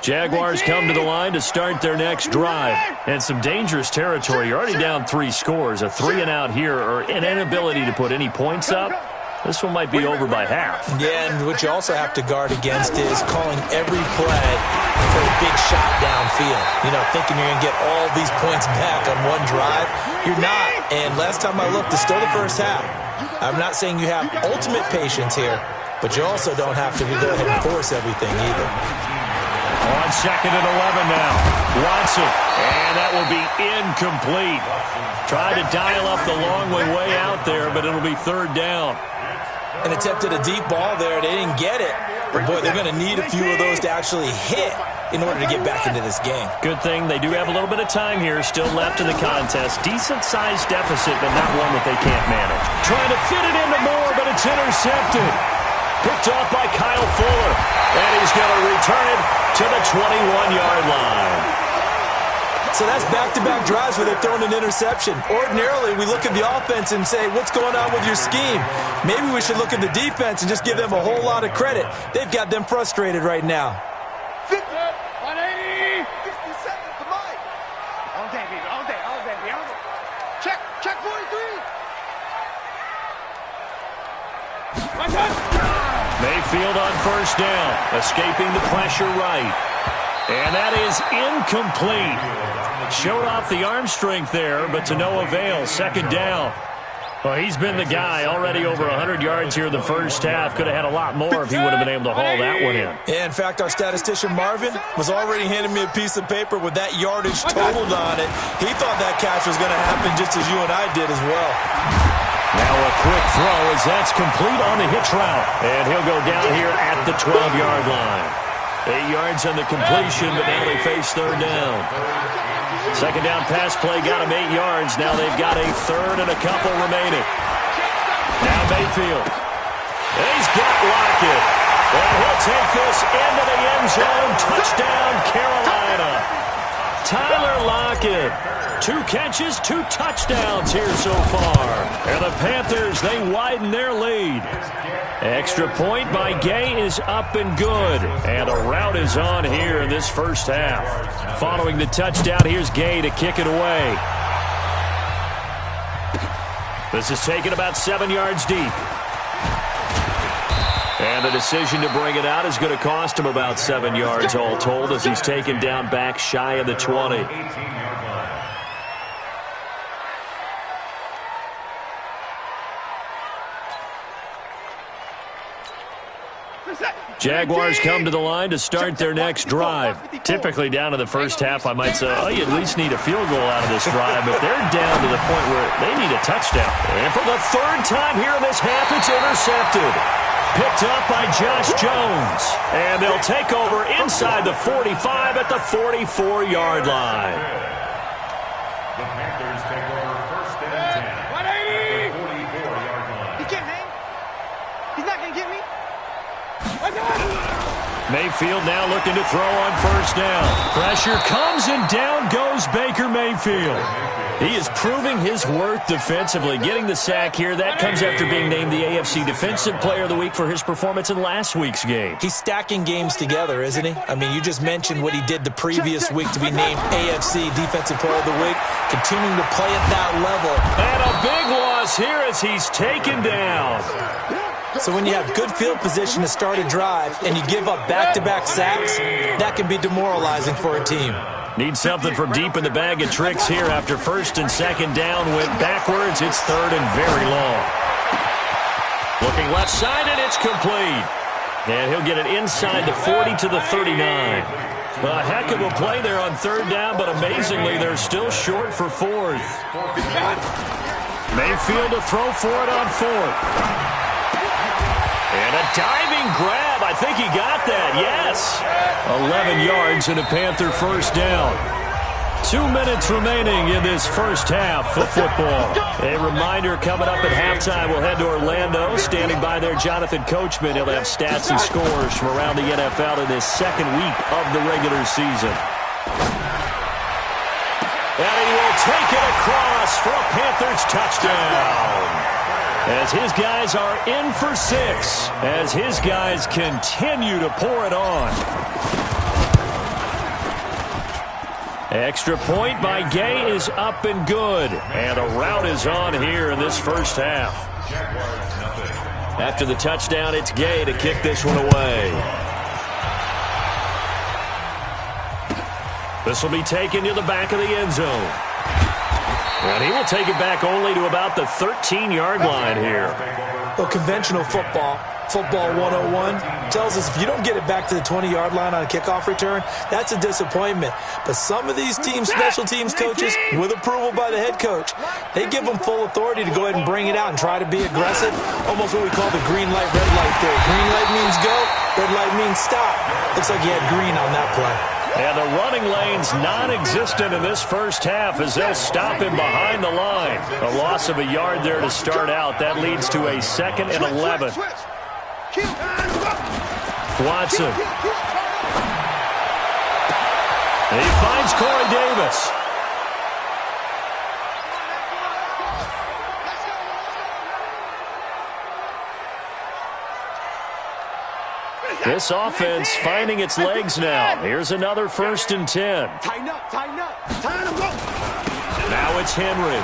Jaguars come to the line to start their next drive. And some dangerous territory. You're already down 3 scores. A 3-and-out here or an inability to put any points up. This one might be over by half. Yeah, and what you also have to guard against is calling every play for a big shot downfield. You know, thinking you're going to get all these points back on one drive. You're not. And last time I looked, it's still the first half. I'm not saying you have ultimate patience here, but you also don't have to go ahead and force everything either. On 2nd and 11 now. Watson. And that will be incomplete. Tried to dial up the long way out there, but it'll be 3rd down. And attempted a deep ball there. They didn't get it. But, boy, they're going to need a few of those to actually hit in order to get back into this game. Good thing they do have a little bit of time here still left in the contest. Decent-sized deficit, but not one that they can't manage. Trying to fit it into Moore, but it's intercepted. Picked off by Kyle Fuller. And he's going to return it to the 21-yard line. So that's back-to-back drives where they're throwing an interception. Ordinarily, we look at the offense and say, what's going on with your scheme? Maybe we should look at the defense and just give them a whole lot of credit. They've got them frustrated right now. 50, 180, 57, come on. All day, baby, all day, all day, all day. Check 43. One touch. Mayfield on 1st down, escaping the pressure right. And that is incomplete. Showed off the arm strength there, but to no avail. 2nd down. Well, he's been the guy already over 100 yards here in the first half. Could have had a lot more if he would have been able to haul that one in. Yeah, in fact, our statistician Marvin was already handing me a piece of paper with that yardage totaled on it. He thought that catch was going to happen just as you and I did as well. Now a quick throw as that's complete on the hitch route. And he'll go down here at the 12-yard line. 8 yards on the completion, but now they face 3rd down. 2nd down pass play got him 8 yards. Now they've got a 3rd and a couple remaining. Now Mayfield. He's got Lockett. And he'll take this into the end zone. Touchdown, Carolina. Tyler Lockett. 2 catches, 2 touchdowns here so far. And the Panthers, they widen their lead. Extra point by Gay is up and good. And a rout is on here in this first half. Following the touchdown, here's Gay to kick it away. This is taken about 7 yards deep. And the decision to bring it out is going to cost him about 7 yards all told as he's taken down back shy of the 20. Jaguars come to the line to start their next drive. Typically down to the first half, I might say, oh, you at least need a field goal out of this drive, but they're down to the point where they need a touchdown. And for the 3rd time here in this half, it's intercepted. Picked up by Josh Jones. And they'll take over inside the 45 at the 44-yard line. The Panthers take over 1st and 10. 44-yard line. He can't hang. He's not going to get me. Mayfield now looking to throw on 1st down. Pressure comes and down goes Baker Mayfield. He is proving his worth defensively, getting the sack here. That comes after being named the AFC Defensive Player of the Week for his performance in last week's game. He's stacking games together, isn't he? I mean, you just mentioned what he did the previous week to be named AFC Defensive Player of the Week, continuing to play at that level. And a big loss here as he's taken down. So when you have good field position to start a drive and you give up back-to-back sacks, that can be demoralizing for a team. Need something from deep in the bag of tricks here after 1st and 2nd down. Went backwards. It's 3rd and very long. Looking left side, and it's complete. And he'll get it inside the 40 to the 39. A heck of a play there on 3rd down, but amazingly, they're still short for 4th. Mayfield to throw for it on 4th. And a diving grab. I think he got that. Yes. 11 yards and a Panther 1st down. 2 minutes remaining in this first half of football. A reminder coming up at halftime. We'll head to Orlando. Standing by there, Jonathan Coachman. He'll have stats and scores from around the NFL in this 2nd week of the regular season. And he will take it across for a Panthers touchdown. As his guys are in for 6, as his guys continue to pour it on. Extra point by Gay is up and good. And a rout is on here in this first half. After the touchdown, it's Gay to kick this one away. This will be taken to the back of the end zone. And he will take it back only to about the 13-yard line here. Well, conventional football 101, tells us if you don't get it back to the 20-yard line on a kickoff return, that's a disappointment. But some of these special teams coaches, with approval by the head coach, they give them full authority to go ahead and bring it out and try to be aggressive, almost what we call the green light, red light theory. Green light means go, red light means stop. Looks like he had green on that play. And the running lane's non-existent in this first half as they'll stop him behind the line. A loss of a yard there to start out. That leads to a 2nd and 11. Watson. And he finds Corey Davis. This offense finding its legs now. Here's another 1st and 10. Tighten up, tighten up, tighten up. Now it's Henry.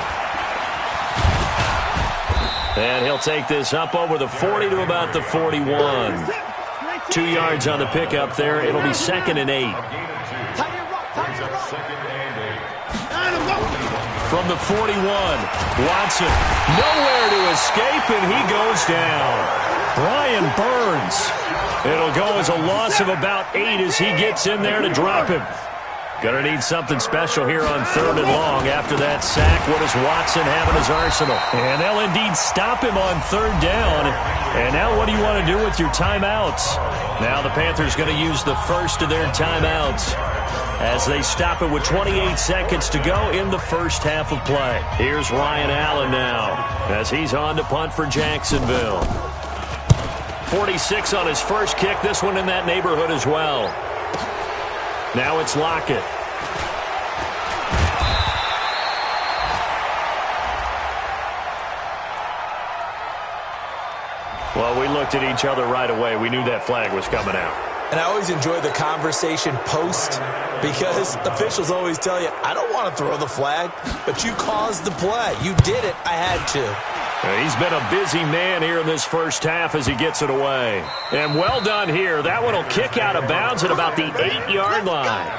And he'll take this up over the 40 to about the 41. 2 yards on the pickup there. It'll be 2nd and 8. From the 41, Watson. Nowhere to escape, and he goes down. Brian Burns. It'll go as a loss of about 8 as he gets in there to drop him. Gonna need something special here on 3rd and long. After that sack, what does Watson have in his arsenal? And they'll indeed stop him on 3rd down. And now what do you want to do with your timeouts? Now the Panthers going to use the first of their timeouts as they stop it with 28 seconds to go in the first half of play. Here's Ryan Allen now as he's on to punt for Jacksonville. 46 on his first kick. This one in that neighborhood as well. Now it's Lockett. Well, we looked at each other right away. We knew that flag was coming out. And I always enjoy the conversation post because officials always tell you, I don't want to throw the flag, but you caused the play. You did it. I had to. He's been a busy man here in this first half as he gets it away. And well done here. That one will kick out of bounds at about the 8-yard line.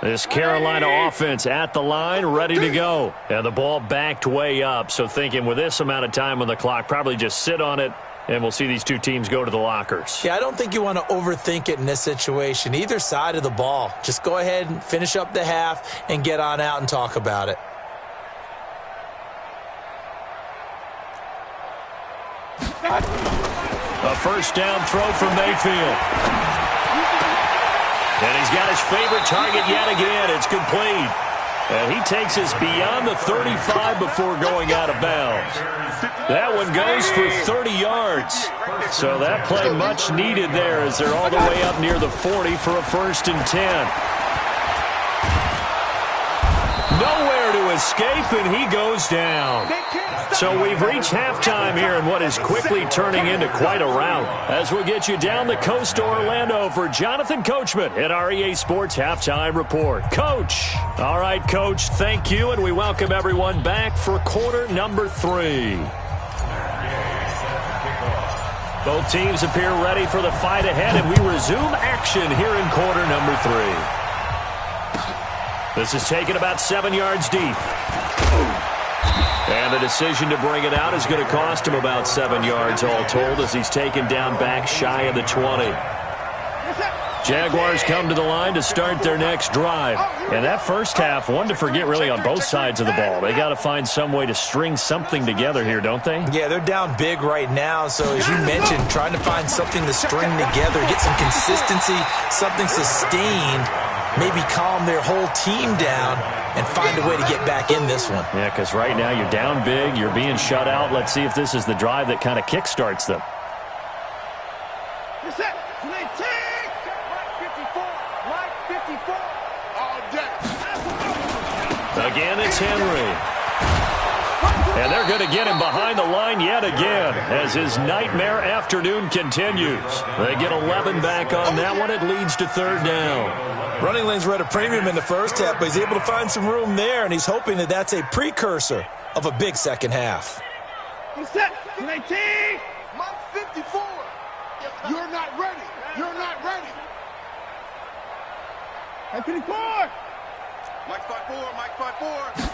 This Carolina offense at the line, ready to go. And the ball backed way up. So thinking with this amount of time on the clock, probably just sit on it. And we'll see these two teams go to the lockers. Yeah, I don't think you want to overthink it in this situation. Either side of the ball. Just go ahead and finish up the half and get on out and talk about it. A first down throw from Mayfield. And he's got his favorite target yet again. It's complete. And he takes us beyond the 35 before going out of bounds. That one goes for 30 yards. So that play much needed there as they're all the way up near the 40 for a 1st and 10. Nowhere to escape, and he goes down. So we've reached halftime here in what is quickly turning into quite a rout. As we'll get you down the coast to Orlando for Jonathan Coachman at our EA Sports Halftime Report. Coach. All right, Coach, thank you, and we welcome everyone back for quarter number 3. Both teams appear ready for the fight ahead, and we resume action here in quarter number 3. This is taken about 7 yards deep. And the decision to bring it out is going to cost him about 7 yards all told as he's taken down back shy of the 20. Jaguars come to the line to start their next drive. And that first half, one to forget really on both sides of the ball. They got to find some way to string something together here, don't they? Yeah, they're down big right now. So as you mentioned, trying to find something to string together, get some consistency, something sustained, maybe calm their whole team down and find a way to get back in this one. Yeah, because right now you're down big, you're being shut out. Let's see if this is the drive that kind of kickstarts them. All day. Again, it's Henry. And they're going to get him behind the line yet again as his nightmare afternoon continues. They get 11 back on that one. It leads to third down. Running lanes were at a premium in the first half, but he's able to find some room there, and he's hoping that that's a precursor of a big second half. Set. 19. Mike 54. You're not ready. You're not ready. Mike 54. Mike 54. Mike 54.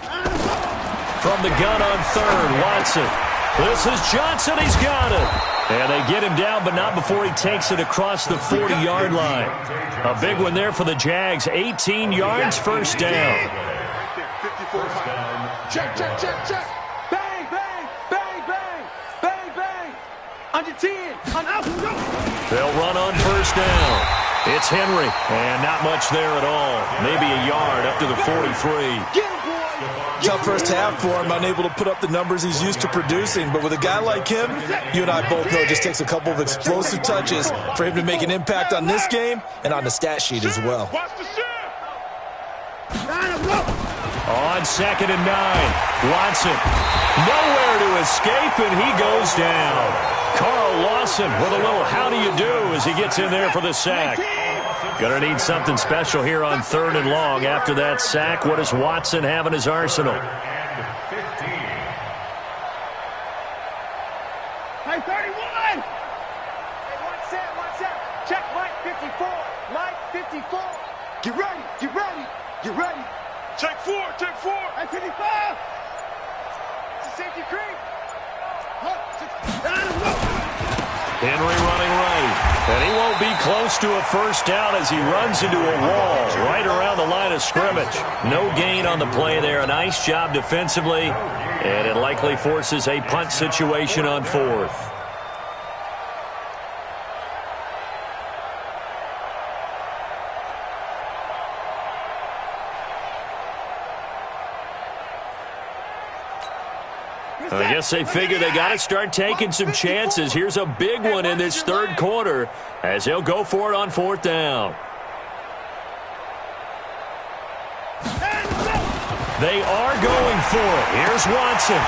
From the gun on third, Watson. This is Johnson. He's got it. And they get him down, but not before he takes it across the 40-yard line. A big one there for the Jags. 18 yards, first down. 54. Check, check, check, check. Bang, bang, bang, bang, bang, bang. Under 10. They'll run on first down. It's Henry, and not much there at all. Maybe a yard up to the 43. Tough first half for him, unable to put up the numbers he's used to producing. But with a guy like him, you and I both know it just takes a couple of explosive touches for him to make an impact on this game and on the stat sheet as well. On 2nd and 9, Watson. Nowhere to escape, and he goes down. Carl Lawson with a little how do you do as he gets in there for the sack. Gonna need something special here on 3rd and long. After that sack, what does Watson have in his arsenal? Mike 31. Hey, one set. Check Mike 54. Mike 54. Get ready, get ready, get ready. Check 4. Mike 55. It's a safety creep. Henry running right, and he won't be close to a first down as he runs into a wall right around the line of scrimmage. No gain on the play there. A nice job defensively, and it likely forces a punt situation on 4th. I guess they figure they got to start taking some chances. Here's a big one in this third quarter as he'll go for it on 4th down. They are going for it. Here's Watson.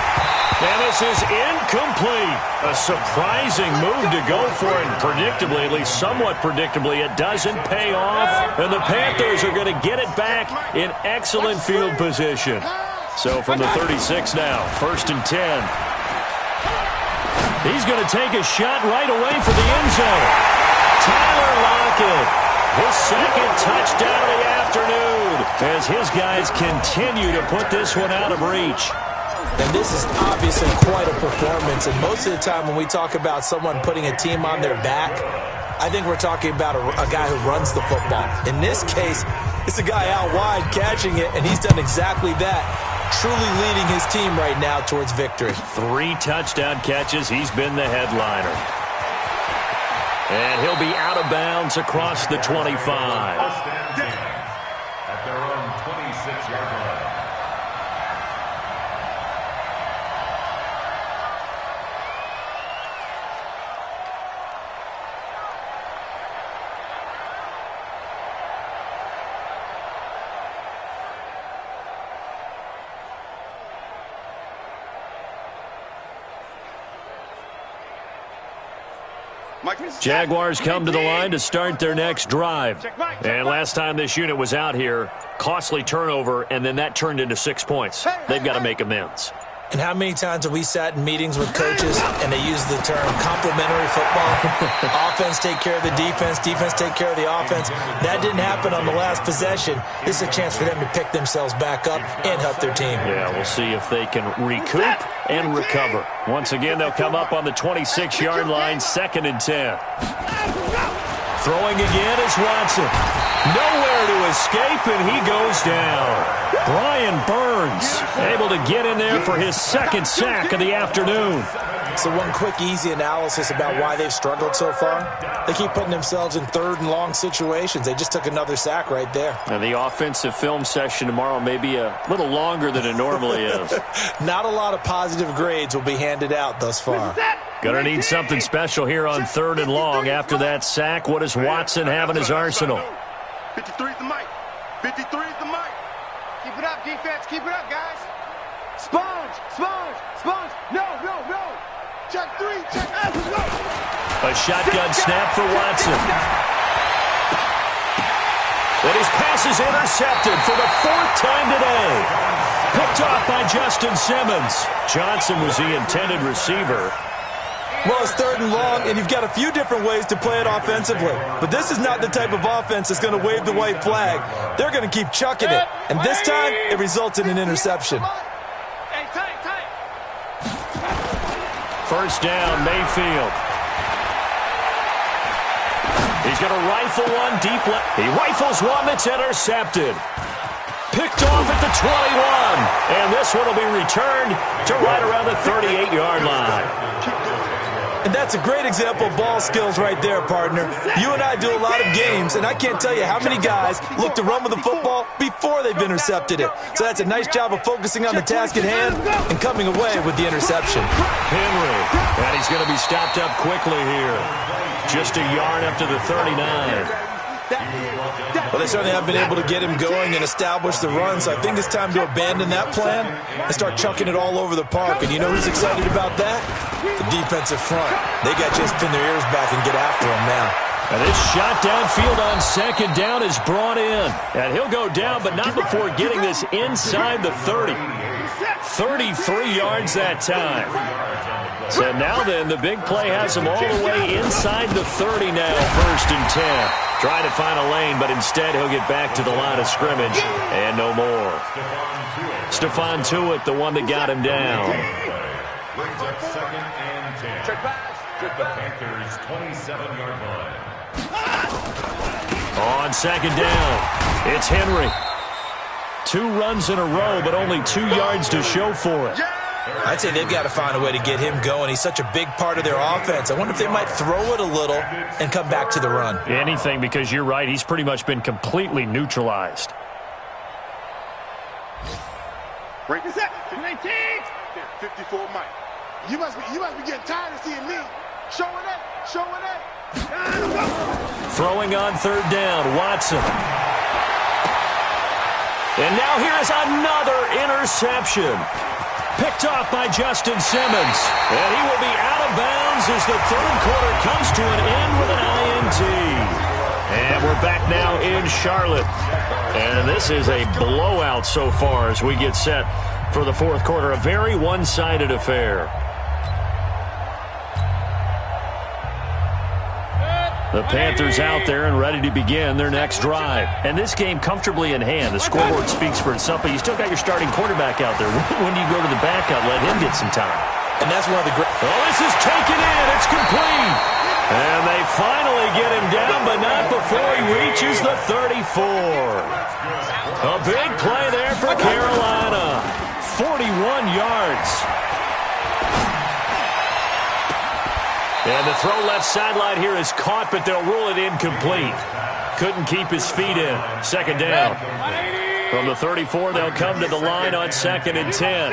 And this is incomplete. A surprising move to go for it. And predictably, at least somewhat predictably, it doesn't pay off. And the Panthers are going to get it back in excellent field position. So from the 36 now, 1st and 10. He's going to take a shot right away for the end zone. Tyler Lockett, his second touchdown of the afternoon as his guys continue to put this one out of reach. And this is obviously quite a performance. And most of the time when we talk about someone putting a team on their back, I think we're talking about a guy who runs the football. In this case, it's a guy out wide catching it, and he's done exactly that. Truly leading his team right now towards victory. 3 touchdown catches. He's been the headliner. And he'll be out of bounds across the 25. At their own 26-yard line. Jaguars come to the line to start their next drive. And last time this unit was out here, costly turnover, and then that turned into 6 points. They've got to make amends. And how many times have we sat in meetings with coaches and they use the term complementary football? Offense take care of the defense, defense take care of the offense. That didn't happen on the last possession. This is a chance for them to pick themselves back up and help their team. Yeah, we'll see if they can recoup and recover. Once again, they'll come up on the 26-yard line, 2nd and 10. Throwing again is Watson. Nowhere to escape, and he goes down. Brian Burns able to get in there for his 2nd sack of the afternoon. So one quick, easy analysis about why they've struggled so far. They keep putting themselves in 3rd and long situations. They just took another sack right there. And the offensive film session tomorrow may be a little longer than it normally is. Not a lot of positive grades will be handed out thus far. Gonna need something special here on 3rd and long. After that sack, what does Watson have in his arsenal? 53 is the mic. 53 is the mic. Keep it up, defense. Keep it up, guys. Sponge. Sponge, no. Check 3, check S, let's go. A shotgun snap for Watson. And his pass is intercepted for the 4th time today. Picked off by Justin Simmons. Johnson was the intended receiver. Well, it's 3rd and long, and you've got a few different ways to play it offensively. But this is not the type of offense that's going to wave the white flag. They're going to keep chucking it. And this time, it results in an interception. Hey, tight. First down, Mayfield. He's going to rifle one deep left. He rifles one that's intercepted. Picked off at the 21. And this one will be returned to right around the 38-yard line. And that's a great example of ball skills right there, partner. You and I do a lot of games, and I can't tell you how many guys look to run with the football before they've intercepted it. So that's a nice job of focusing on the task at hand and coming away with the interception. Henry, and he's going to be stopped up quickly here. Just a yard up to the 39. Well, they certainly have been able to get him going and establish the run, so I think it's time to abandon that plan and start chucking it all over the park. And you know who's excited about that? The defensive front. They got to just pin their ears back and get after him now. And this shot downfield on 2nd down is brought in. And he'll go down, but not before getting this inside the 30. 33 yards that time. So now then, the big play has him all the way inside the 30 now, 1st and 10. Trying to find a lane, but instead he'll get back to the line of scrimmage and no more. Stephon Tuitt, the one that got him down. Brings up 2nd and 10. Check pass. At the Panthers' 27-yard line. On 2nd down, it's Henry. 2 runs in a row, but only 2 yards to show for it. I'd say they've got to find a way to get him going. He's such a big part of their offense. I wonder if they might throw it a little and come back to the run. Anything, because you're right. He's pretty much been completely neutralized. Break this up. 19. 54 Mike. You must be getting tired of seeing me. Showing it. Throwing on 3rd down, Watson. And now here's another interception. Picked off by Justin Simmons. And he will be out of bounds as the 3rd quarter comes to an end with an INT. And we're back now in Charlotte. And this is a blowout so far as we get set for the 4th quarter. A very one-sided affair. The Panthers out there and ready to begin their next drive. And this game comfortably in hand. The scoreboard speaks for itself, but you still got your starting quarterback out there. When do you go to the backup? Let him get some time. And that's one of the great... Oh, this is taken in. It's complete. And they finally get him down, but not before he reaches the 34. A big play there for Carolina. 41 yards. And the throw left sideline here is caught, but they'll rule it incomplete. Couldn't keep his feet in. 2nd down. From the 34, they'll come to the line on 2nd and 10.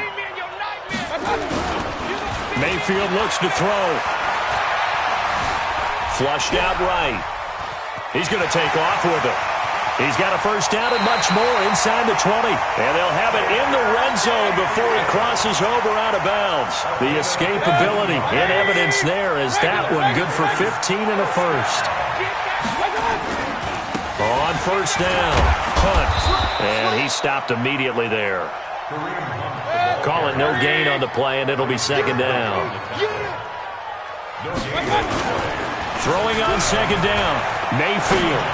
Mayfield looks to throw. Flushed out right. He's going to take off with it. He's got a first down and much more inside the 20. And they'll have it in the red zone before he crosses over out of bounds. The escapability in evidence there is that one good for 15 and a first. On 1st down, punt. And he stopped immediately there. Call it no gain on the play, and it'll be 2nd down. Throwing on 2nd down, Mayfield.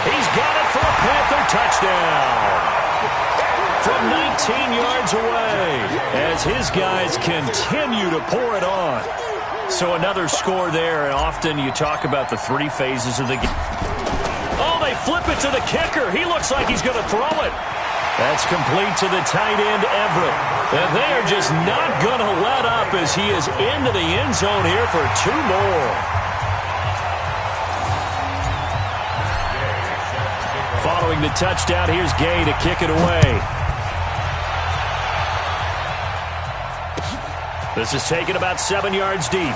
He's got it for a Panther touchdown. From 19 yards away as his guys continue to pour it on. So another score there, and often you talk about the 3 phases of the game. Oh, they flip it to the kicker. He looks like he's going to throw it. That's complete to the tight end, Everett. And they are just not going to let up as he is into the end zone here for 2 more. Following the touchdown, here's Gay to kick it away. This is taken about 7 yards deep.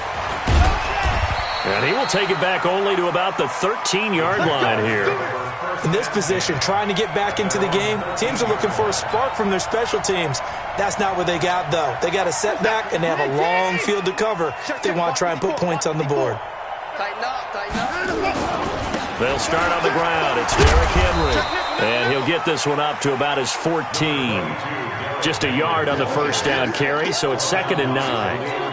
And he will take it back only to about the 13-yard line here. In this position, trying to get back into the game, teams are looking for a spark from their special teams. That's not what they got, though. They got a setback, and they have a long field to cover if they want to try and put points on the board. Tighten up, tighten up. They'll start on the ground. It's Derrick Henry. And he'll get this one up to about his 14. Just a yard on the first down carry, so it's 2nd and 9.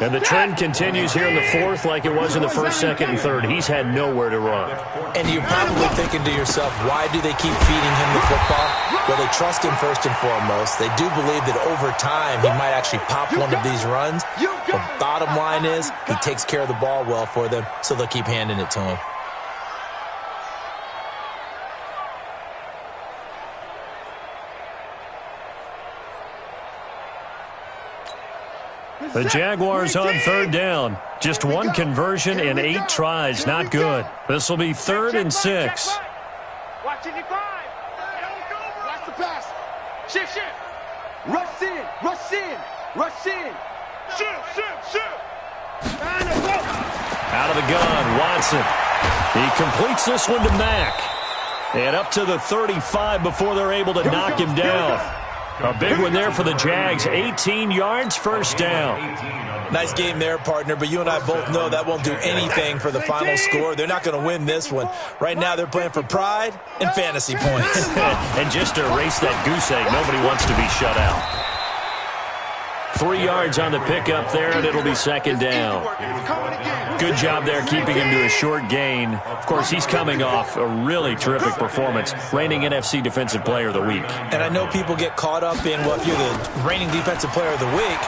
And the trend continues here in the fourth like it was in the first, second, and third. He's had nowhere to run. And you're probably thinking to yourself, why do they keep feeding him the football? Well, they trust him first and foremost. They do believe that over time he might actually pop one of these runs. The bottom line is he takes care of the ball well for them, so they'll keep handing it to him. The Jaguars on 3rd down. Just one conversion in 8 tries. Not good. This will be 3rd and 6. Watch it, 5. Watch the pass. Shift. Rush in, rush in, rush in. Shift. Out of the gun, Watson. He completes this one to Mack. And up to the 35 before they're able to knock him down. A big one there for the Jags. 18 yards, first down. Nice game there, partner, but you and I both know that won't do anything for the final score. They're not going to win this one. Right now they're playing for pride and fantasy points. And just to erase that goose egg, nobody wants to be shut out. 3 yards on the pickup there, and it'll be 2nd down. Good job there keeping him to a short gain. Of course, he's coming off a really terrific performance, reigning NFC Defensive Player of the Week. And I know people get caught up in, well, if you're the reigning Defensive Player of the Week,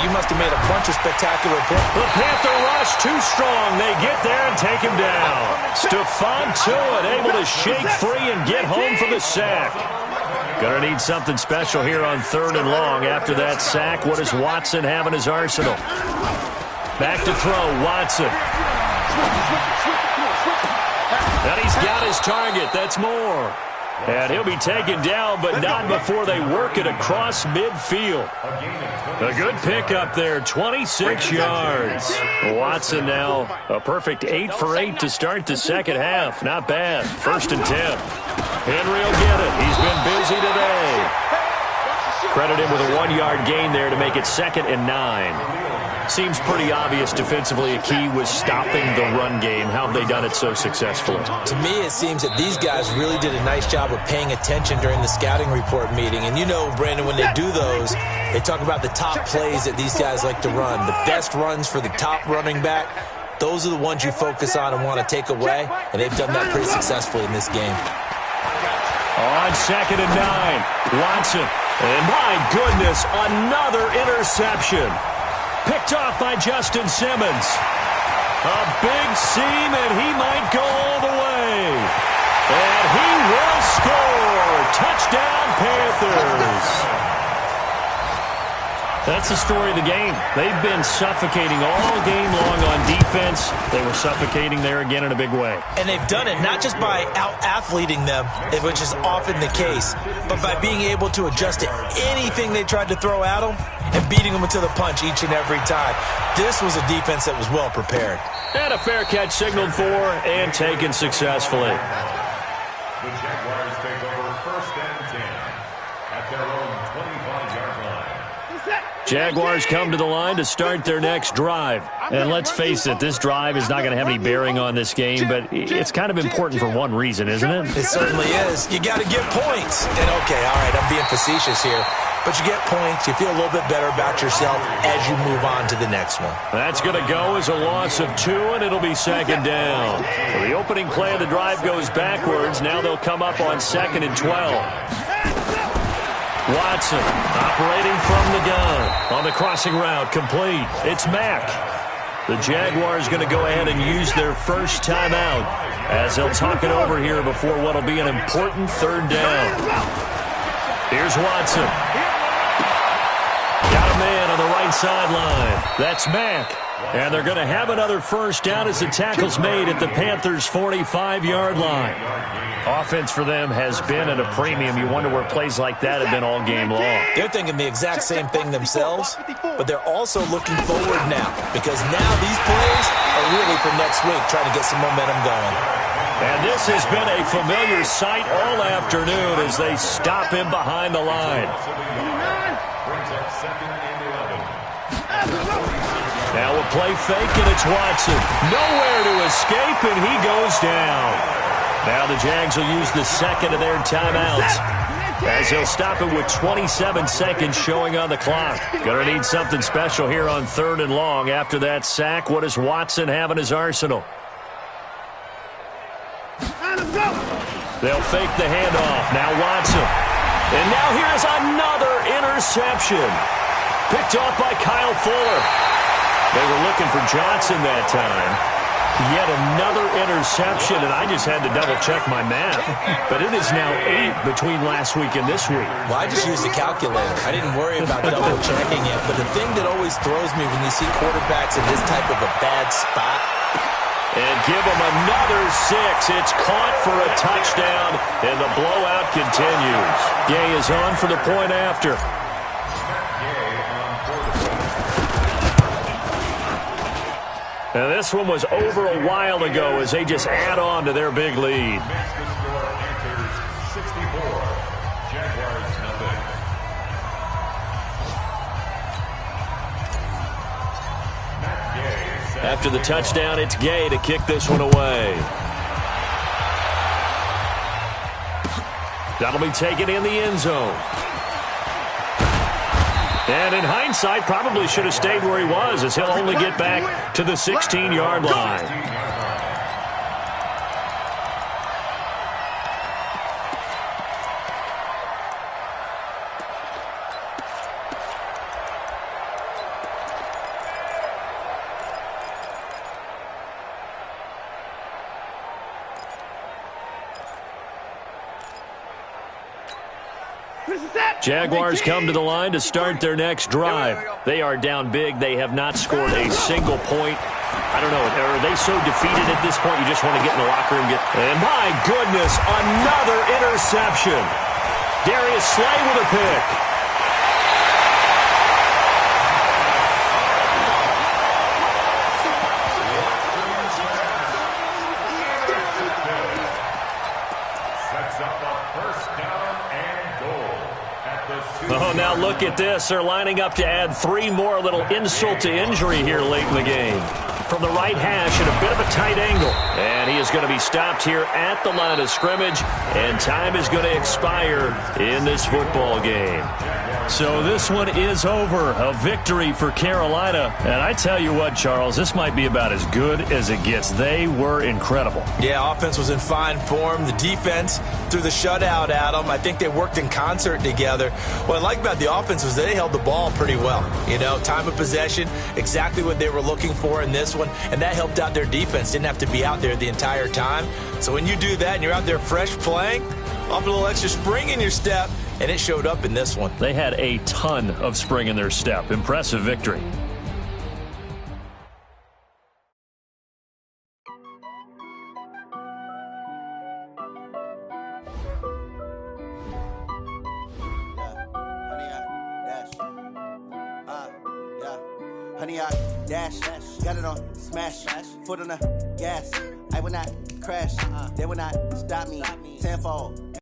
you must have made a bunch of spectacular plays. The Panther rush too strong. They get there and take him down. Stephon Tuitt able to shake free and get home for the sack. Gonna need something special here on 3rd and long. After that sack, what does Watson have in his arsenal? Back to throw, Watson. And he's got his target. That's more. And he'll be taken down, but not before they work it across midfield. A good pickup there, 26 yards. Watson now a perfect 8 for 8 to start the second half. Not bad. 1st and 10. Henry will get it. He's been busy today. Credit him with a 1-yard gain there to make it 2nd and 9. Seems pretty obvious defensively a key was stopping the run game. How have they done it so successfully? To me, it seems that these guys really did a nice job of paying attention during the scouting report meeting. And you know, Brandon, when they do those, they talk about the top plays that these guys like to run. The best runs for the top running back, those are the ones you focus on and want to take away. And they've done that pretty successfully in this game. On 2nd and 9, Watson. And my goodness, another interception. Picked off by Justin Simmons. A big seam, and he might go all the way. And he will score. Touchdown, Panthers. That's the story of the game. They've been suffocating all game long on defense. They were suffocating there again in a big way. And they've done it not just by out-athleting them, which is often the case, but by being able to adjust to anything they tried to throw at them and beating them to the punch each and every time. This was a defense that was well prepared. And a fair catch signaled for and taken successfully. The Jaguars take over 1st and 10 at their own 25-yard line. Jaguars come to the line to start their next drive. And let's face it, this drive is not going to have any bearing on this game, but it's kind of important for one reason, isn't it? It certainly is. You got to get points. And okay, all right, I'm being facetious here, but you get points, you feel a little bit better about yourself as you move on to the next one. That's going to go as a loss of 2, and it'll be 2nd down. So the opening play of the drive goes backwards. Now they'll come up on 2nd and 12. Watson operating from the gun on the crossing route, complete. It's Mack. The Jaguars going to go ahead and use their first timeout as they'll talk it over here before what will be an important 3rd down. Here's Watson. Got a man on the right sideline. That's Mack. And they're going to have another first down as the tackle's made at the Panthers' 45-yard line. Offense for them has been at a premium. You wonder where plays like that have been all game long. They're thinking the exact same thing themselves, but they're also looking forward now because now these plays are really for next week, trying to get some momentum going. And this has been a familiar sight all afternoon as they stop him behind the line. Brings up 2nd and 11. Now a play fake, and it's Watson. Nowhere to escape, and he goes down. Now the Jags will use the second of their timeouts, as he'll stop it with 27 seconds showing on the clock. Going to need something special here on 3rd and long. After that sack, what does Watson have in his arsenal? They'll fake the handoff. Now Watson. And now here's another interception. Picked off by Kyle Fuller. They were looking for Johnson that time. Yet another interception, and I just had to double-check my math. But it is now 8 between last week and this week. Well, I just used a calculator. I didn't worry about double-checking it. But the thing that always throws me when you see quarterbacks in this type of a bad spot. And give him another 6. It's caught for a touchdown, and the blowout continues. Gay is on for the point after. Now this one was over a while ago as they just add on to their big lead. After the touchdown, it's Gay to kick this one away. That'll be taken in the end zone. And in hindsight, probably should have stayed where he was, as he'll only get back to the 16-yard line. Jaguars come to the line to start their next drive. They are down big. They have not scored a single point. I don't know. Are they so defeated at this point you just want to get in the locker room? And my goodness, another interception. Darius Slay with a pick. Oh, now look at this. They're lining up to add 3 more, little insult to injury here late in the game. From the right hash at a bit of a tight angle. And he is going to be stopped here at the line of scrimmage. And time is going to expire in this football game. So this one is over. A victory for Carolina. And I tell you what, Charles, this might be about as good as it gets. They were incredible. Yeah, offense was in fine form. The defense threw the shutout at them. I think they worked in concert together. What I like about the offense was they held the ball pretty well. You know, time of possession, exactly what they were looking for in this one. And that helped out their defense. Didn't have to be out there the entire time. So when you do that and you're out there fresh playing, off a little extra spring in your step, and it showed up in this one. They had a ton of spring in their step. Impressive victory. Honey, I dash, got it on smash, foot on the gas. I will not crash, they will not stop me. Tenfold.